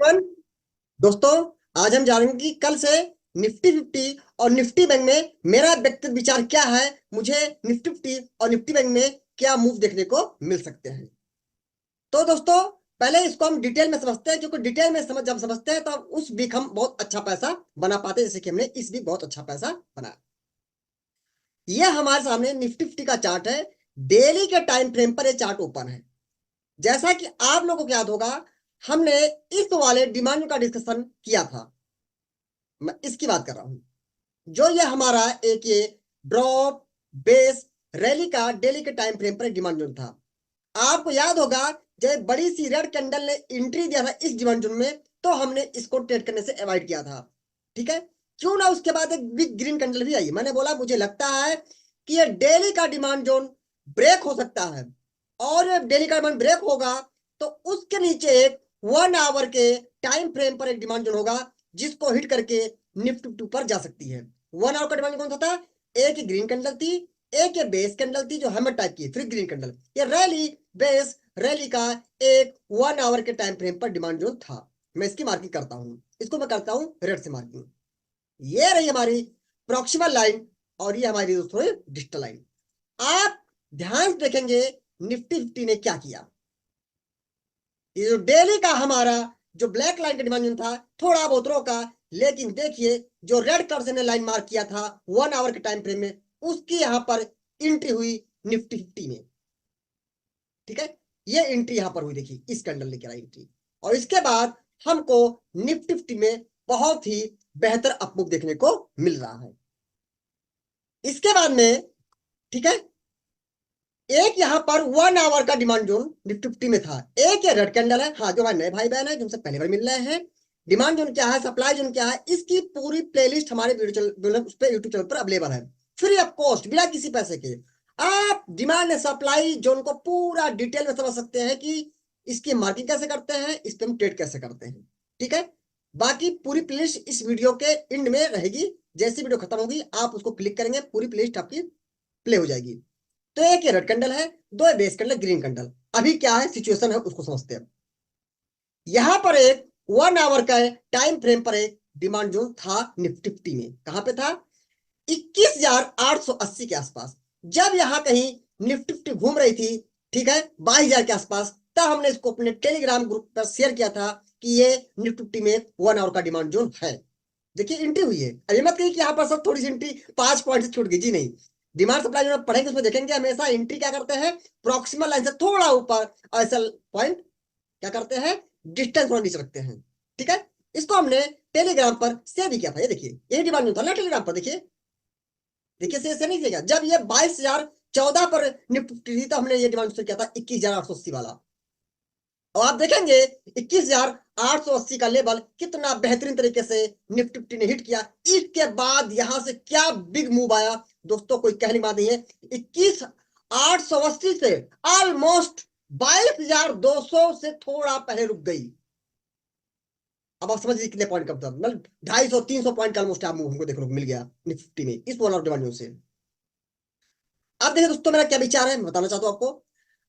Everyone. दोस्तों, आज हम जानेंगे कि कल से निफ्टी 50 और निफ्टी बैंक में मेरा व्यक्तिगत विचार क्या है। मुझे निफ्टी 50 और निफ्टी बैंक में क्या मूव देखने को मिल सकते हैं। तो दोस्तों, पहले इसको हम डिटेल में समझते हैं, क्योंकि डिटेल में जब समझते हैं तो उस वीक हम बहुत अच्छा पैसा बना पाते हैं, जैसे कि हमने इस वीक बहुत अच्छा पैसा बनाया। यह हमारे सामने निफ्टी 50 का चार्ट है। डेली के टाइम फ्रेम पर यह चार्ट ओपन है। जैसा कि आप लोगों को याद होगा, हमने इस वाले डिमांड का डिस्कशन किया था। मैं इसकी बात कर रहा हूं, जो ये हमारा एक ये ड्रॉप बेस रैली का डेली के टाइम फ्रेम पर डिमांड जोन था। आपको याद होगा, जब बड़ी सी रेड कैंडल ने एंट्री दिया था इस डिमांड जोन में, तो हमने इसको ट्रेड करने से अवॉइड किया था। ठीक है, क्यों ना उसके बाद एक बिग ग्रीन कैंडल भी आई। मैंने बोला मुझे लगता है कि ये डेली का डिमांड जोन ब्रेक हो सकता है, और ये डेली का डिमांड ब्रेक होगा तो उसके नीचे एक 1 आवर के टाइम फ्रेम पर एक डिमांड जोन होगा, जिसको हिट करके निफ्टी 50 पर जा सकती है। 1 आवर का डिमांड कौन सा था? एक ही ग्रीन कैंडल थी, एक ये बेस कैंडल थी जो हैमर टाइप की, फिर ग्रीन कैंडल। ये रैली बेस रैली का एक 1 आवर के टाइम फ्रेम पर डिमांड जोन था। मैं इसकी मार्किंग करता हूं, इसको मैं करता हूं रेड से मार्किंग। ये रही हमारी प्रोक्सिमल लाइन, और ये हमारी दोस्तों डिजिटल लाइन। आप ध्यान से देखेंगे निफ्टी 50 ने क्या किया। ये जो डेली का हमारा जो ब्लैक लाइन का डिमांड था, थोड़ा बहुत रोका, लेकिन देखिए जो रेड कलर से ने लाइन मार्क किया था 1 आवर के टाइम फ्रेम में, उसकी यहां पर एंट्री हुई निफ्टी 50 में। ठीक है, ये एंट्री यहां पर हुई, देखिए इस कैंडल लेकर आई एंट्री, और इसके बाद हमको निफ्टी 50 में बहुत ही बेहतर अपमूव देखने को मिल रहा है। इसके बाद में, ठीक है, एक यहां पर 1 आवर का डिमांड जोन निफ्टी 50 में था। एक ये रेड कैंडल है, हाँ, जो हमारे नए भाई बहन है जिनसे पहले बार मिल रहे हैं। डिमांड जोन क्या है, सप्लाई जोन क्या है, इसकी पूरी प्लेलिस्ट हमारे उस पे यूट्यूब चैनल पर अवेलेबल है, फ्री ऑफ कॉस्ट, बिना किसी पैसे के। आप डिमांड एंड सप्लाई जोन को पूरा डिटेल में समझ सकते हैं कि इसकी मार्किंग कैसे करते हैं, इस पे हम ट्रेड कैसे करते हैं। ठीक है, बाकी पूरी प्लेलिस्ट इस वीडियो के एंड में रहेगी। जैसी वीडियो खत्म होगी आप उसको क्लिक करेंगे, पूरी प्लेलिस्ट आपकी प्ले हो जाएगी। तो एक ये रेड कैंडल है, दो बेस कैंडल, ग्रीन कैंडल। अभी क्या है सिचुएशन है उसको समझते हैं। यहां पर एक 1 आवर का टाइम फ्रेम पर एक डिमांड जोन था निफ्टी 50 में। कहां पे था? 21,880 के आसपास। जब यहां कहीं निफ्टी 50 घूम रही थी, ठीक है, 22,000 के आसपास, तब हमने इसको अपने टेलीग्राम ग्रुप पर शेयर किया था कि ये निफ्टी 50 में 1 आवर का डिमांड जोन है। देखिए एंट्री हुई है। अभी मत कहिए कि यहाँ पर सब थोड़ी सी एंट्री 5 पॉइंट से छूट गई, जी नहीं। डिमांड सप्लाई जो पढ़ेंगे उसमें देखेंगे हमेशा एंट्री क्या करते हैं, प्रोक्सिमल लाइन से थोड़ा ऊपर, ऐसा पॉइंट क्या करते हैं, डिस्टेंस थोड़ा नीचे रखते हैं। ठीक है, इसको हमने टेलीग्राम पर शेयर भी किया था। ये देखिए यही डिमांड था ना टेलीग्राम पर, देखिए देखिए से नहीं किया। जब ये 22,014 पर निफ्टी थी तो हमने ये डिमांड किया था 21,880 वाला। और आप देखेंगे 21,880 का लेवल कितना बेहतरीन तरीके से निफ्टी 50 ने हिट किया। इसके बाद यहां से क्या बिग मूव आया दोस्तों, कोई कहने की बात नहीं है। 21,880 से ऑलमोस्ट 22,200 से थोड़ा पहले रुक गई। अब आप समझ लीजिए कितने पॉइंट कम था, मतलब 250-300 पॉइंट का ऑलमोस्ट आप मूव हमको देखने को मिल गया निफ्टी में इस वन ऑफ डिमांड से। अब देखिए दोस्तों, मेरा क्या विचार है मैं बताना चाहता हूं आपको।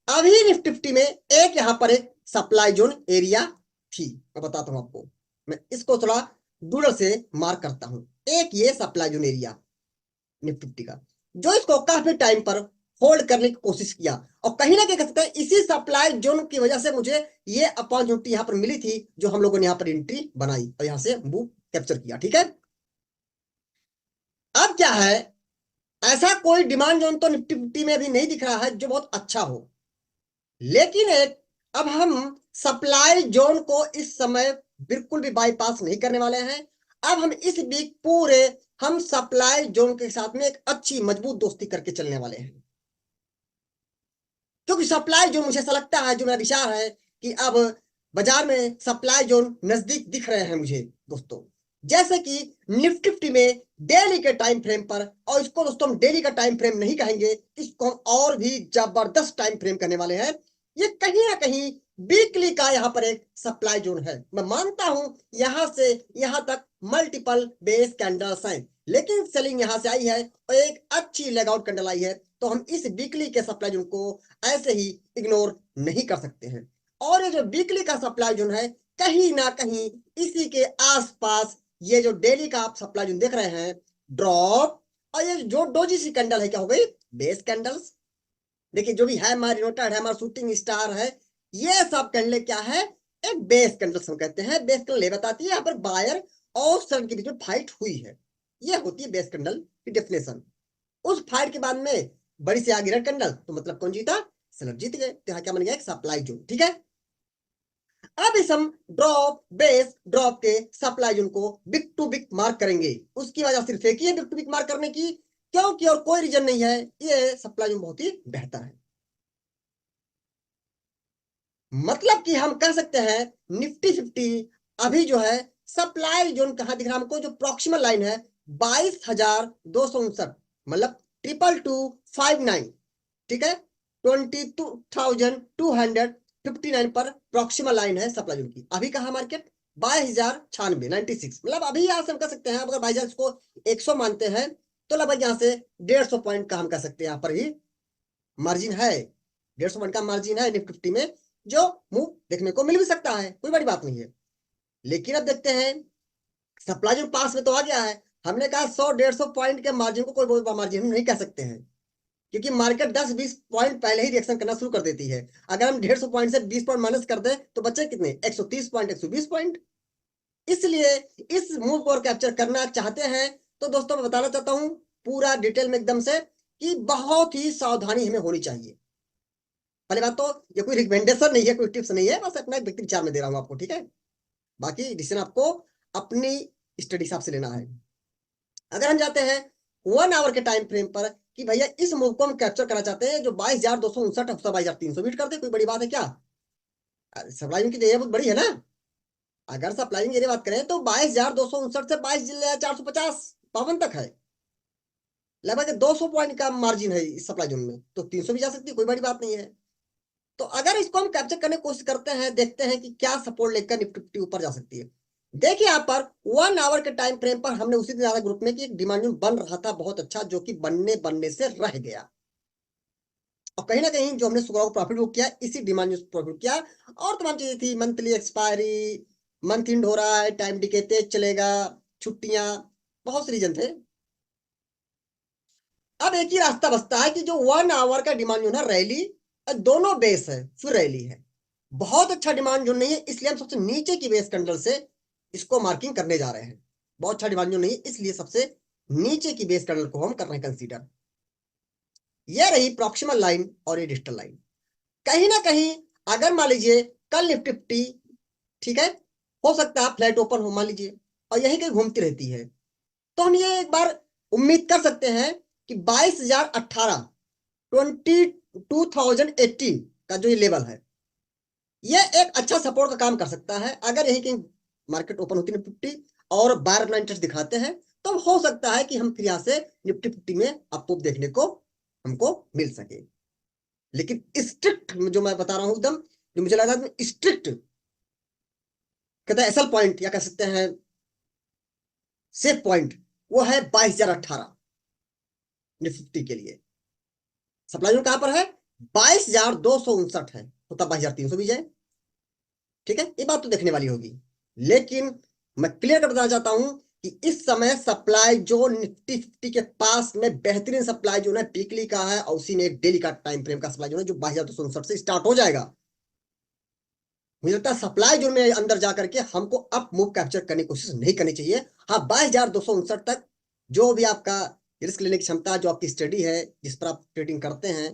अभी निफ्टी 50 में एक यहां पर एक सप्लाई जोन एरिया थी, मैं बताता हूं आपको। मैं इसको थोड़ा डूडल से मार्क करता हूं। एक ये सप्लाई जोन एरिया निफ्टी 50 का, जो इसको काफी टाइम पर होल्ड करने की कोशिश किया, और कहीं ना कहीं कह सकते हैं इसी सप्लाई जोन की वजह से मुझे ये अपॉर्चुनिटी यहां पर मिली थी, जो हम लोगों ने यहां पर एंट्री बनाई और यहां से मूव कैप्चर किया। ठीक है, अब क्या है, ऐसा कोई डिमांड जोन तो निफ्टी 50 में अभी नहीं दिख रहा है जो बहुत अच्छा हो, लेकिन एक अब हम सप्लाई जोन को इस समय बिल्कुल भी बाईपास नहीं करने वाले हैं। अब हम इस वीक पूरे हम सप्लाई जोन के साथ में एक अच्छी मजबूत दोस्ती करके चलने वाले हैं, क्योंकि सप्लाई जोन मुझे ऐसा लगता है, जो मेरा विचार है कि अब बाजार में सप्लाई जोन नजदीक दिख रहे हैं मुझे दोस्तों। जैसे कि निफ्टी 50 में डेली के टाइम फ्रेम पर, और इसको दोस्तों हम डेली का टाइम फ्रेम नहीं कहेंगे, इसको हम और भी जबरदस्त टाइम फ्रेम करने वाले हैं। ये कहीं ना कहीं वीकली का यहाँ पर एक सप्लाई जोन है। मैं मानता हूं यहां से यहां तक मल्टीपल बेस कैंडल्स हैं, लेकिन सेलिंग यहां से आई है और एक अच्छी लेगआउट कैंडल आई है, तो हम इस वीकली के सप्लाई जोन को ऐसे ही इग्नोर नहीं कर सकते हैं। और ये जो वीकली का सप्लाई जोन है, कहीं ना कहीं इसी के आसपास ये जो डेली का आप सप्लाई जो देख रहे हैं ड्रॉप, और ये जो डोजी सी कैंडल है क्या हो गई बेस कैंडल्स। देखिए जो भी है हमारी नोटेड है, हमारा शूटिंग स्टार है, ये सब कैंडल क्या है एक बेस कैंडल्स हम कहते हैं। बेस कैंडल ये बताती है यहाँ पर बायर और सेलर के बीच में फाइट हुई है, ये होती है बेस कैंडल की डेफिनेशन। उस फाइट के बाद में बड़ी से आगे रेड कैंडल, तो मतलब कौन जीता, सेलर जीत गए, तो यहाँ क्या बन गया एक सप्लाई जोन। ठीक है, अब इस हम ड्रॉप बेस ड्रॉप के सप्लाई जोन को बिग टू बिग मार्क करेंगे। उसकी वजह सिर्फ एक ही है बिग टू बिग मार्क करने की, क्योंकि और कोई रीजन नहीं है, ये सप्लाई जोन बहुत ही बेहतर है। मतलब कि हम कह सकते हैं निफ्टी 50 अभी जो है सप्लाई जोन कहां दिख रहा है हमको, जो प्रॉक्सिमल लाइन है 22,259, मतलब 22,259। ठीक है, 22,259 पर प्रॉक्सिमल लाइन है सप्लाई जोन की। अभी कहा मार्केट 22,096 96, मतलब अभी यहां से हम कह सकते हैं अगर 22,000 को 100 मानते हैं तो लगभग यहां से 150 पॉइंट का हम कह सकते हैं यहाँ पर ही मार्जिन है। 150 पॉइंट का मार्जिन है निफ्टी 50 में, जो मूव देखने को मिल भी सकता है, कोई बड़ी बात नहीं है। लेकिन अब देखते हैं सप्लाई जो पास में तो आ गया है, हमने कहा 100 150 पॉइंट के मार्जिन को कोई बहुत मार्जिन हम नहीं कह सकते हैं, क्योंकि मार्केट 10 20 पॉइंट पहले ही रिएक्शन करना शुरू कर देती है। अगर हम 150 पॉइंट से 20 पॉइंट माइनस कर दें तो बचे कितने 130 पॉइंट 120 पॉइंट। इसलिए इस मूव को कैप्चर करना चाहते हैं तो दोस्तों मैं बताना चाहता हूं पूरा डिटेल में एकदम से कि बहुत ही सावधानी हमें होनी चाहिए। पहले बात तो ये कोई रिकमेंडेशन नहीं है, कोई टिप्स नहीं है, बस अपना एक व्यक्तिगत विचार में दे रहा हूं आपको। ठीक है, बाकी डिसीजन आपको अपनी स्टडी हिसाब से लेना है। अगर हम जाते हैं 1 आवर के टाइम फ्रेम पर कि भैया इस मूव को हम कैप्चर करना चाहते हैं जो 22,259 है 22,300 बीट करते, कोई बड़ी बात है क्या, सप्लाइंग की एरिया बहुत बड़ी है ना। अगर सप्लाइंग एरिया बात करें तो 22,259 से 22,450 52 तक है, लगभग 200 पॉइंट का मार्जिन है इस सप्लाई जोन में, तो 300 भी जा सकती है, कोई बड़ी बात नहीं है। तो अगर इसको हम कैप्चर करने की कोशिश करते हैं, देखते हैं कि क्या सपोर्ट लेकर निफ्टी ऊपर जा सकती है। देखिए यहाँ पर 1 आवर के टाइम फ्रेम पर हमने उसी दिन ज्यादा ग्रुप में कि एक डिमांड जोन बन रहा था बहुत अच्छा, जो कि बनने बनने से रह गया, और कहीं ना कहीं जो हमने शुक्रवार को प्रॉफिट बुक किया इसी डिमांड जोन प्रॉफिट किया। और तमाम चीजें थी, मंथली एक्सपायरी, मंथ एंड हो रहा है, टाइम डिके तेज चलेगा, छुट्टियां, बहुत से रीजन थे। अब एक ही रास्ता बचता है कि जो 1 आवर का डिमांड जोन है रैली, दोनों बेस है फिर रैली है, बहुत अच्छा डिमांड जोन नहीं है, इसलिए हम सबसे नीचे की बेस कैंडल से इसको मार्किंग करने जा रहे हैं। बहुत अच्छा डिमांड जोन नहीं है, इसलिए सबसे नीचे की बेस कैंडल को हम कर रहे हैं कंसीडर। यह रही प्रॉक्सिमल लाइन और ये डिजिटल लाइन। कहीं ना कहीं अगर मान लीजिए कल निफ्टी 50, ठीक है, हो सकता है फ्लैट ओपन हो मान लीजिए और यही कहीं घूमती रहती है, तो हम ये एक बार उम्मीद कर सकते हैं कि 22,018 2018 का जो ये लेवल है ये एक अच्छा सपोर्ट का काम कर सकता है। अगर यही कहीं मार्केट ओपन होती है निफ्टी 50 और बायर अपना इंटरेस्ट दिखाते हैं तो हो सकता है कि हम फिर यहाँ से निफ्टी 50 में अप देखने को हमको मिल सके। लेकिन स्ट्रिक्ट जो मैं बता रहा हूं एकदम, जो मुझे लगा स्ट्रिक्ट कहते हैं एसल पॉइंट या कह सकते हैं सेफ पॉइंट, वो है 22,018 निफ्टी के लिए। सप्लाई जोन कहां पर है 22,259 है, तो तब 22,300 भी जाए। ठीक है, ये बात तो देखने वाली होगी, लेकिन मैं क्लियर कर बताना चाहता हूं कि इस समय सप्लाई जो निफ्टी 50 के पास में बेहतरीन सप्लाई जो है वीकली का है, और उसी में एक डेली का टाइम फ्रेम का सप्लाई जो है जो 22,259 से स्टार्ट हो जाएगा। मुझे लगता है सप्लाई जोन में अंदर जाकर के हमको अप मूव कैप्चर करने की कोशिश नहीं करनी चाहिए। हाँ 22,259 तक जो भी आपका रिस्क लेने की क्षमता, जो आपकी स्टडी है जिस पर आप ट्रेडिंग करते हैं,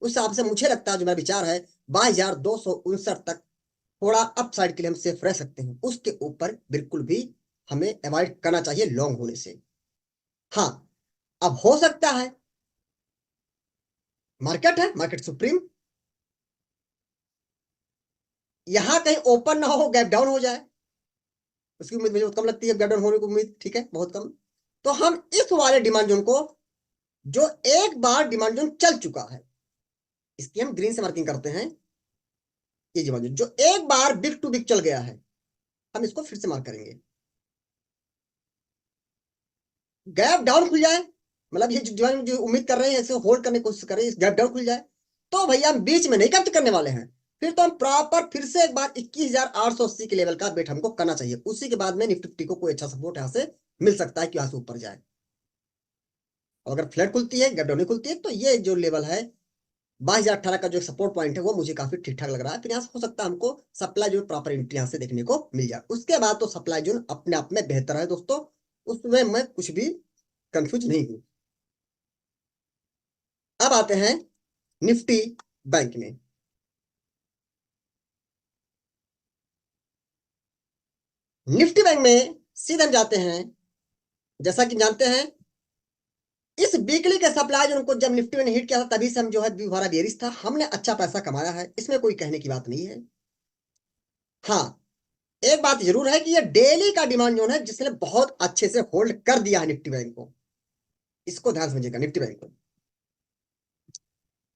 उस हिसाब से मुझे लगता है, जो मेरा विचार है 22,259 तक थोड़ा अप साइड के लिए हम सेफ रह सकते हैं, उसके ऊपर बिल्कुल भी हमें अवॉइड करना चाहिए लॉन्ग होने से। हाँ, अब हो सकता है मार्केट है, मार्केट सुप्रीम, यहां कहीं ओपन ना हो गैप डाउन हो जाए, उसकी उम्मीद मुझे बहुत कम लगती है, गैप डाउन होने की उम्मीद, ठीक है, बहुत कम। तो हम इस वाले डिमांड जोन को, जो एक बार डिमांड जोन चल चुका है, इसकी हम ग्रीन से मार्किंग करते हैं, ये डिमांड जोन जो एक बार बिग टू बिग चल गया है, हम इसको फिर से मार्क करेंगे। गैप डाउन खुल जाए, मतलब ये जो उम्मीद कर रहे हैं इसे होल्ड करने की कोशिश कर रहे हैं, गैप डाउन खुल जाए, तो भैया हम बीच में नहीं कट करने वाले हैं, फिर तो हम प्रॉपर फिर से एक बार 21,880 के लेवल का वेट हमको करना चाहिए। उसी के बाद में निफ्टी 50 को कोई अच्छा सपोर्ट यहाँ से मिल सकता है कि यहाँ से ऊपर जाए। और अगर फ्लैट खुलती है, गैप डाउन नहीं खुलती है, तो ये जो लेवल है 22,018 का जो सपोर्ट पॉइंट है वो मुझे काफी ठीक ठाक लग रहा है। फिर यहाँ से हो सकता है हमको सप्लाई जोन प्रॉपर एंट्री यहाँ से देखने को मिल जाए। उसके बाद तो सप्लाई जोन अपने आप में बेहतर है दोस्तों, उसमें मैं कुछ भी कंफ्यूज नहीं हूं। अब आते हैं निफ्टी बैंक में। निफ्टी बैंक में सीधे हम जाते हैं। जैसा कि जानते हैं इस वीकली के सप्लाई जोन को जब निफ्टी में हिट किया था तभी से हम जो है हमारा बेरिश था, हमने अच्छा पैसा कमाया है, इसमें कोई कहने की बात नहीं है। हाँ, एक बात जरूर है कि ये डेली का डिमांड जोन है जिसने बहुत अच्छे से होल्ड कर दिया है निफ्टी बैंक को। इसको ध्यान समझिएगा निफ्टी बैंक को।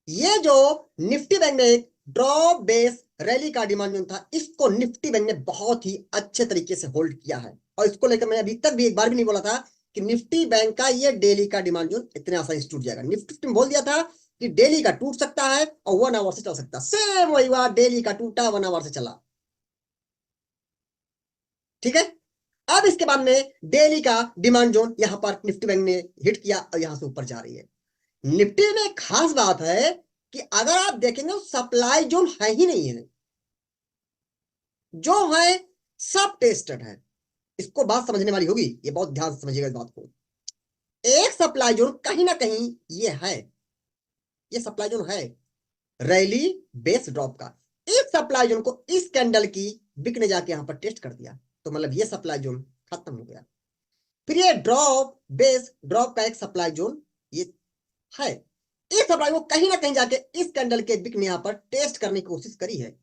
ये जो निफ्टी बैंक में एक ड्रॉप बेस रैली का डिमांड जोन था, इसको निफ्टी बैंक ने बहुत ही अच्छे तरीके से होल्ड किया है। और इसको लेकर मैं अभी तक भी एक बार भी नहीं बोला था कि निफ्टी बैंक का ये डेली का डिमांड जोन इतने आसानी से टूट जाएगा। निफ्टी में बोल दिया था कि डेली का टूट सकता है और 1 आवर से चल सकता है। सेम वही बात, डेली का टूटा 1 आवर से चला। ठीक है। अब इसके बाद में डेली का डिमांड जोन यहां पर निफ्टी बैंक ने हिट किया और यहां से ऊपर जा रही है। निफ्टी में खास बात है कि अगर आप देखेंगे तो सप्लाई जोन है ही नहीं है, जो है सब टेस्टेड है। इसको बात समझने वाली होगी, ये बहुत ध्यान से समझिएगा इस बात को। एक सप्लाई जोन कहीं ना कहीं ये है, ये सप्लाई जोन है रैली बेस ड्रॉप का। इस सप्लाई जोन को इस कैंडल की बिक ने जाके यहां पर टेस्ट कर दिया, तो मतलब ये सप्लाई जोन खत्म हो गया। फिर ये ड्रॉप बेस ड्रॉप का एक सप्लाई जोन ये है, इस सप्लाई को कहीं ना कहीं जाके इस कैंडल के बिक ने यहां पर टेस्ट करने की कोशिश करी है,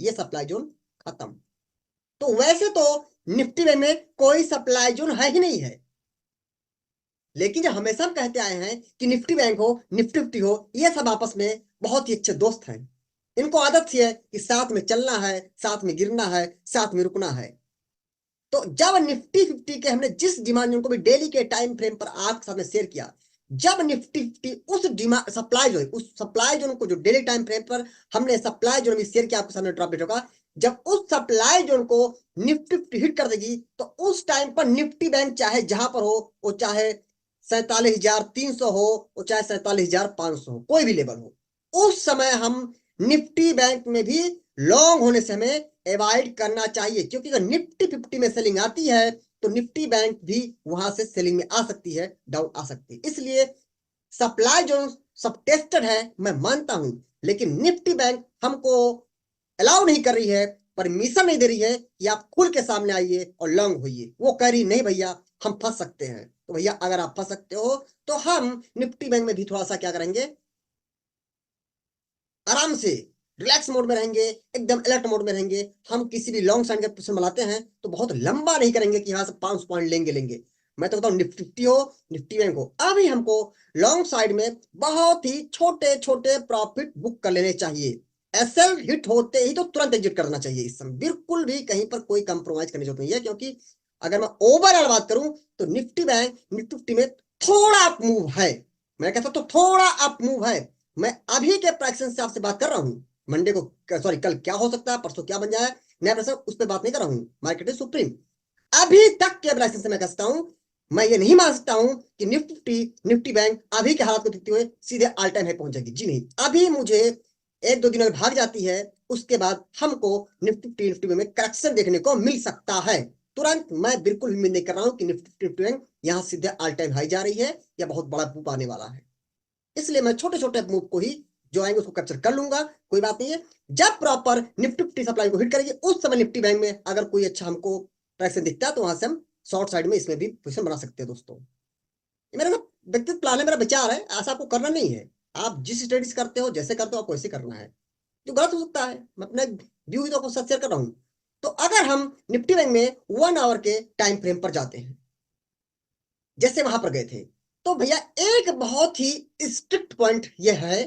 ये सप्लाई जोन खत्म। तो वैसे तो निफ्टी में कोई सप्लाई जोन है ही नहीं है, लेकिन जो हमेशा हम कहते आए हैं कि निफ्टी बैंक हो निफ्टी 50 हो, ये सब आपस में बहुत ही अच्छे दोस्त हैं। इनको आदत सी है कि साथ में चलना है, साथ में गिरना है, साथ में रुकना है। तो जब निफ्टी 50 के हमने जिस डिमांड जोन को भी डेली के टाइम फ्रेम पर आपके सामने शेयर किया, जब निफ्टी 50 उस डिमांड सप्लाई जोन, उस सप्लाई जोन को जो डेली टाइम फ्रेम पर हमने सप्लाई जोन में शेयर किया आपके सामने ड्रॉप डेट होगा, जब उस सप्लाई जोन को निफ्टी 50 हिट कर देगी तो उस टाइम पर निफ्टी बैंक चाहे जहां पर हो, वो चाहे 47,300 हो, वो चाहे 47,500 हो, कोई भी लेवल हो, उस समय हम निफ्टी बैंक में भी लॉन्ग होने से हमें अवॉइड करना चाहिए। क्योंकि अगर निफ्टी 50 में सेलिंग आती है तो निफ्टी बैंक भी वहां से सेलिंग में आ सकती है, डाउन आ सकती है। इसलिए सप्लाई जो सब टेस्टेड है मैं मानता हूं, लेकिन निफ्टी बैंक हमको अलाउ नहीं कर रही है, परमिशन नहीं दे रही है कि आप खुल के सामने आइए और लॉन्ग होइए। वो कह रही नहीं भैया हम फंस सकते हैं। तो भैया अगर आप फंस सकते हो तो हम निफ्टी बैंक में भी थोड़ा सा क्या करेंगे, आराम से रिलैक्स मोड में रहेंगे, एकदम अलर्ट मोड में रहेंगे। हम किसी भी लॉन्ग साइड का पोजीशन बनाते हैं तो बहुत लंबा नहीं करेंगे कि यहाँ से 500 पॉइंट लेंगे लेंगे। मैं तो बताऊं निफ्टी 50 हो निफ्टी बैंक हो, अभी हमको लॉन्ग साइड में बहुत ही छोटे छोटे प्रॉफिट बुक कर लेने चाहिए। एसएल हिट होते ही तो तुरंत एग्जिट करना चाहिए। इस समय बिल्कुल भी कहीं पर कोई कंप्रोमाइज करने की जरूरत नहीं है, क्योंकि अगर मैं ओवरऑल बात करूं तो निफ्टी बैंक निफ्टी 50 में थोड़ा अप मूव है। मैं कहता तो थोड़ा अप मूव है। मैं अभी के प्राइस से आपसे बात कर रहा हूं, मंडे को सॉरी कल क्या हो सकता है, परसों क्या बन जाए नया प्रेशर, उस पर बात नहीं कर रहा हूं। Market is supreme. अभी तक के प्राइस से मैं कहता हूं, मैं ये नहीं मान सकता हूं कि निफ्टी निफ्टी बैंक अभी के हालात को देखते हुए सीधे ऑल टाइम हाई पहुंच जाएगी। जी नहीं, अभी मुझे एक दो दिन अगर भाग जाती है उसके बाद हमको निफ्टी निफ्टी में करेक्शन देखने को मिल सकता है। तुरंत मैं बिल्कुल भी उम्मीद नहीं कर रहा हूं कि निफ्टी निफ्टी बैंक यहाँ सीधे ऑल टाइम हाई जा रही है या बहुत बड़ा मूव आने वाला है। इसलिए मैं छोटे छोटे मूव को ही जो आएंगे उसको कैप्चर कर लूंगा, कोई बात नहीं है। जब प्रॉपर निफ्टी सप्लाई को हिट करेगी उस समय निफ्टी बैंक में अगर कोई अच्छा हमको ट्रैक्शन दिखता है तो वहां से हम शॉर्ट साइड में इसमें भी पोजिशन बना सकते हैं दोस्तों। ये मेरा ना व्यक्तिगत प्लान है, मेरा विचार है, ऐसा आपको करना नहीं है। आप जिस स्टडीज करते हो जैसे करते हो आपको वैसे करना है। जो गलत हो सकता है, मैं अपना व्यू ही तो आपको साथ शेयर कर रहा हूँ। तो अगर हम निफ्टी बैंक में 1 आवर के टाइम फ्रेम पर जाते हैं जैसे वहां पर गए थे, तो भैया एक बहुत ही स्ट्रिक्ट पॉइंट ये है,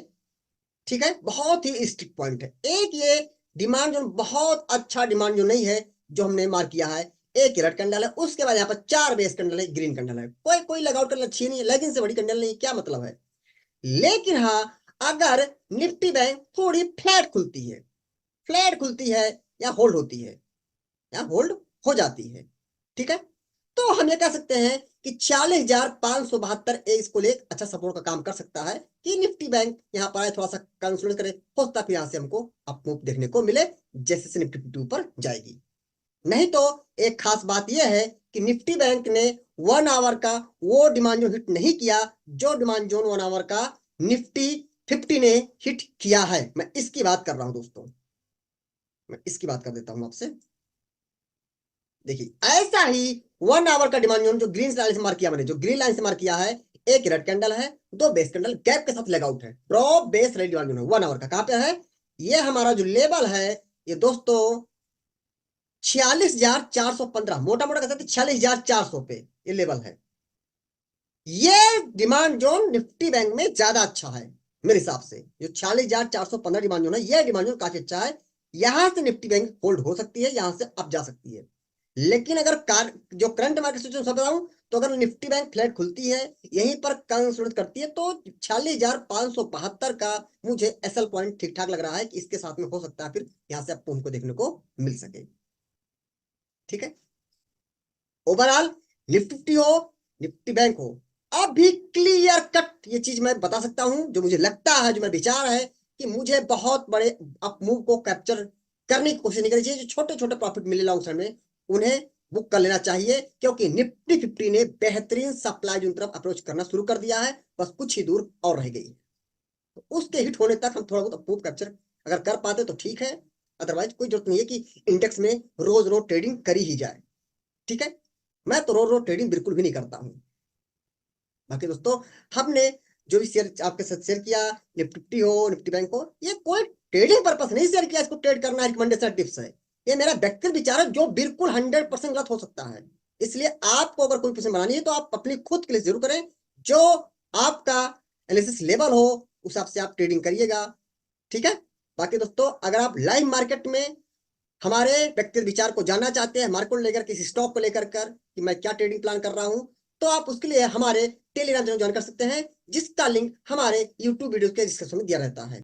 ठीक है, बहुत ही स्ट्रिक्ट पॉइंट है। एक ये डिमांड जो बहुत अच्छा डिमांड जो नहीं है जो हमने मार्क किया है, एक रेड कैंडल है, उसके बाद यहाँ पर 4 बेस कैंडल है, ग्रीन कैंडल है, कोई कोई लगाउट कैंडल अच्छी नहीं है लेकिन से बड़ी कैंडल नहीं, क्या मतलब है। लेकिन हाँ, अगर निफ्टी बैंक थोड़ी फ्लैट खुलती है, फ्लैट खुलती है या होल्ड होती है या होल्ड हो जाती है। ठीक है, तो हम ये कह सकते हैं कि 40,572 इसको ले अच्छा सपोर्ट का काम कर सकता है कि निफ्टी बैंक यहाँ पर आए, थोड़ा सा कंसोलिडेट करे, हो सकता है फिर यहाँ से हमको अप मूव देखने को मिले जैसे से निफ्टी 50 ऊपर जाएगी। नहीं तो एक खास बात यह है कि निफ्टी बैंक ने 1 आवर का वो डिमांड जोन हिट नहीं किया जो डिमांड जोन 1 आवर का निफ्टी 50 ने हिट किया है। मैं इसकी बात कर रहा हूं दोस्तों, मैं इसकी बात कर देता हूं आपसे। देखिए ऐसा ही 1 आवर का डिमांड जोन जो ग्रीन लाइन से मार्क किया मैंने, जो ग्रीन लाइन से मार्क किया है, एक रेड कैंडल है, दो बेस कैंडल गैप के साथ लेग आउट है, drop base red demand zone है 1 आवर का। कहां पे है ये हमारा जो लेवल है, ये दोस्तों 46,415, मोटा मोटा कह सकते 46,400 पे ये लेवल है। ये डिमांड जोन निफ्टी बैंक में ज्यादा अच्छा है मेरे हिसाब से। जो 46,415 डिमांड जोन है, ये डिमांड जोन काफी अच्छा है। यहां से निफ्टी बैंक होल्ड हो सकती है, यहां से अप जा सकती है। लेकिन अगर जो करंट मार्केट सिचुएशन बताऊं, तो अगर निफ्टी बैंक फ्लैट खुलती है, यहीं पर कंसोलिडेट करती है, तो 46,572 का मुझे एसएल पॉइंट ठीक ठाक लग रहा है कि इसके साथ में हो सकता है फिर यहां से आपको उनको देखने को मिल सके। ठीक है, ओवरऑल निफ्टी 50 हो, निफ्टी बैंक हो, अभी क्लियर कट ये चीज मैं बता सकता हूं, जो मुझे लगता है, जो मेरा विचार है कि मुझे बहुत बड़े अप मूव को कैप्चर करने की कोशिश नहीं करनी चाहिए। जो छोटे छोटे प्रॉफिट मिले लॉन्ग टर्म में, उन्हें बुक कर लेना चाहिए, क्योंकि निफ्टी 50 ने बेहतरीन सप्लाई जोन तरफ अप्रोच करना शुरू कर दिया है, बस कुछ ही दूर और रह गई। तो उसके हिट होने तक हम थोड़ा बहुत अप मूव कैप्चर अगर कर पाते तो ठीक है, अदरवाइज कोई जरूरत नहीं है कि इंडेक्स में रोज रोज ट्रेडिंग करी ही जाए। ठीक है, मैं तो रोज रोज ट्रेडिंग बिल्कुल भी नहीं करता हूं। बाकी दोस्तों, हमने जो भी शेयर आपके साथ शेयर किया, निफ्टी हो निफ्टी बैंक हो, ये कोई ट्रेडिंग पर्पस नहीं शेयर किया, इसको ट्रेड करना रिकमेंडेशन टिप्स है। ये मेरा व्यक्तिगत विचार है जो बिल्कुल 100% गलत हो सकता है। इसलिए आपको अगर कोई पोजीशन बनानी है तो आप अपनी खुद के लिए जरूर करें, जो आपका एनालिसिस लेवल हो उस हिसाब से आप ट्रेडिंग करिएगा। ठीक है, बाकी दोस्तों, अगर आप लाइव मार्केट में हमारे व्यक्तिगत विचार को जानना चाहते हैं, हमारे को लेकर किसी स्टॉक को लेकर कर कि मैं क्या ट्रेडिंग प्लान कर रहा हूं, तो आप उसके लिए हमारे टेलीग्राम चैनल ज्वाइन कर सकते हैं, जिसका लिंक हमारे यूट्यूब वीडियो के डिस्क्रिप्शन में दिया रहता है।